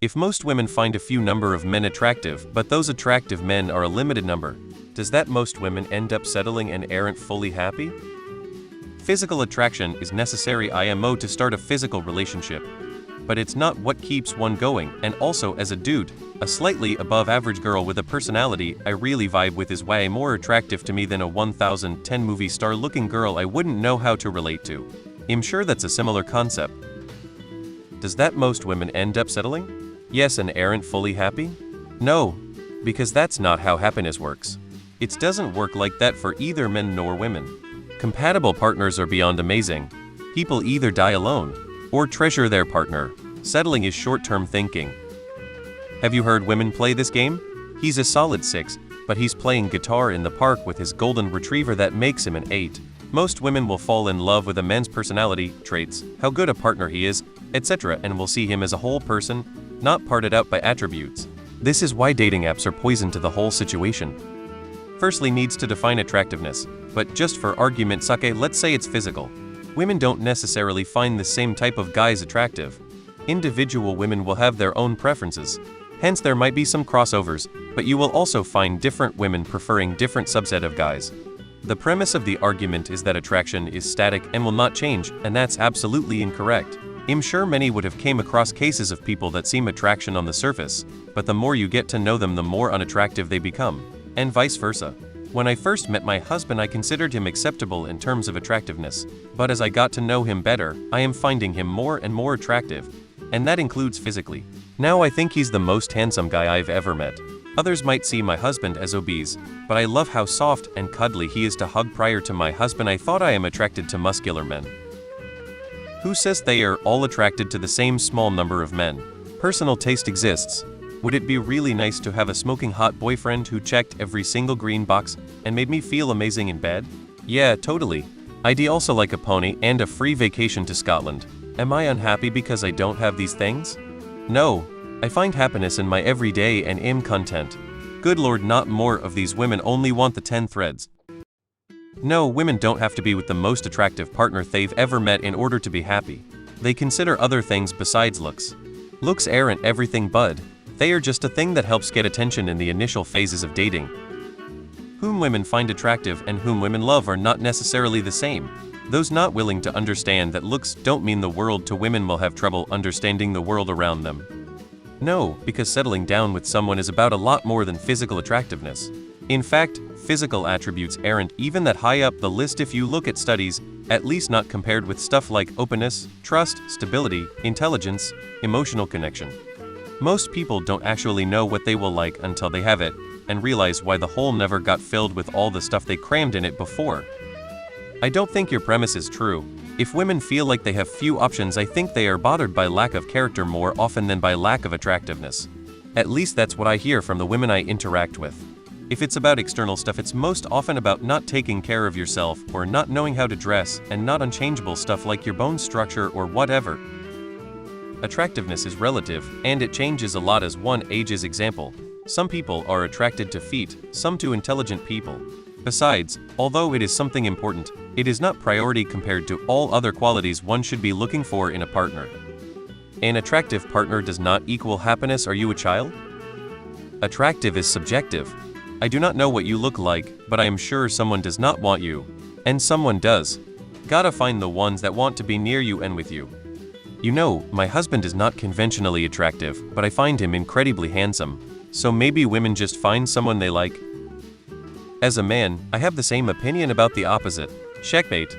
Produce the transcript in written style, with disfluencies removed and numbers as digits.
If most women find a few number of men attractive, but those attractive men are a limited number, does that most women end up settling and aren't fully happy? Physical attraction is necessary IMO to start a physical relationship. But it's not what keeps one going, and also as a dude, a slightly above average girl with a personality I really vibe with is way more attractive to me than a 1010 movie star looking girl I wouldn't know how to relate to. I'm sure that's a similar concept. Does that most women end up settling? Yes, and aren't fully happy? No, because that's not how happiness works. It doesn't work like that for either men nor women. Compatible partners are beyond amazing. People either die alone or treasure their partner. Settling is short-term thinking. Have you heard women play this game? He's a solid 6, but he's playing guitar in the park with his golden retriever that makes him an 8. Most women will fall in love with a man's personality, traits, how good a partner he is, etc., and will see him as a whole person, not parted out by attributes. This is why dating apps are poison to the whole situation. Firstly, needs to define attractiveness, but just for argument's sake, let's say it's physical. Women don't necessarily find the same type of guys attractive. Individual women will have their own preferences. Hence there might be some crossovers, but you will also find different women preferring different subset of guys. The premise of the argument is that attraction is static and will not change, and that's absolutely incorrect. I'm sure many would have came across cases of people that seem attraction on the surface, but the more you get to know them the more unattractive they become, and vice versa. When I first met my husband I considered him acceptable in terms of attractiveness, but as I got to know him better, I am finding him more and more attractive, and that includes physically. Now I think he's the most handsome guy I've ever met. Others might see my husband as obese, but I love how soft and cuddly he is to hug. Prior to my husband I thought I am attracted to muscular men. Who says they are all attracted to the same small number of men? Personal taste exists. Would it be really nice to have a smoking hot boyfriend who checked every single green box and made me feel amazing in bed? Yeah, totally. I'd also like a pony and a free vacation to Scotland. Am I unhappy because I don't have these things? No. I find happiness in my everyday and am content. Good lord, not more of these women only want the 10 threads. No, women don't have to be with the most attractive partner they've ever met in order to be happy. They consider other things besides looks. Looks aren't everything, bud. They are just a thing that helps get attention in the initial phases of dating. Whom women find attractive and whom women love are not necessarily the same. Those not willing to understand that looks don't mean the world to women will have trouble understanding the world around them. No, because settling down with someone is about a lot more than physical attractiveness. In fact, physical attributes aren't even that high up the list if you look at studies, at least not compared with stuff like openness, trust, stability, intelligence, emotional connection. Most people don't actually know what they will like until they have it, and realize why the hole never got filled with all the stuff they crammed in it before. I don't think your premise is true. If women feel like they have few options, I think they are bothered by lack of character more often than by lack of attractiveness. At least that's what I hear from the women I interact with. If it's about external stuff, it's most often about not taking care of yourself or not knowing how to dress, and not unchangeable stuff like your bone structure or whatever. Attractiveness is relative, and it changes a lot as one ages. Example, some people are attracted to feet, some to intelligent people. Besides, although it is something important, it is not priority compared to all other qualities one should be looking for in a partner. An attractive partner does not equal happiness. Are you a child? Attractive is subjective. I do not know what you look like, but I am sure someone does not want you. And someone does. Gotta find the ones that want to be near you and with you. You know, my husband is not conventionally attractive, but I find him incredibly handsome. So maybe women just find someone they like. As a man, I have the same opinion about the opposite. Checkmate.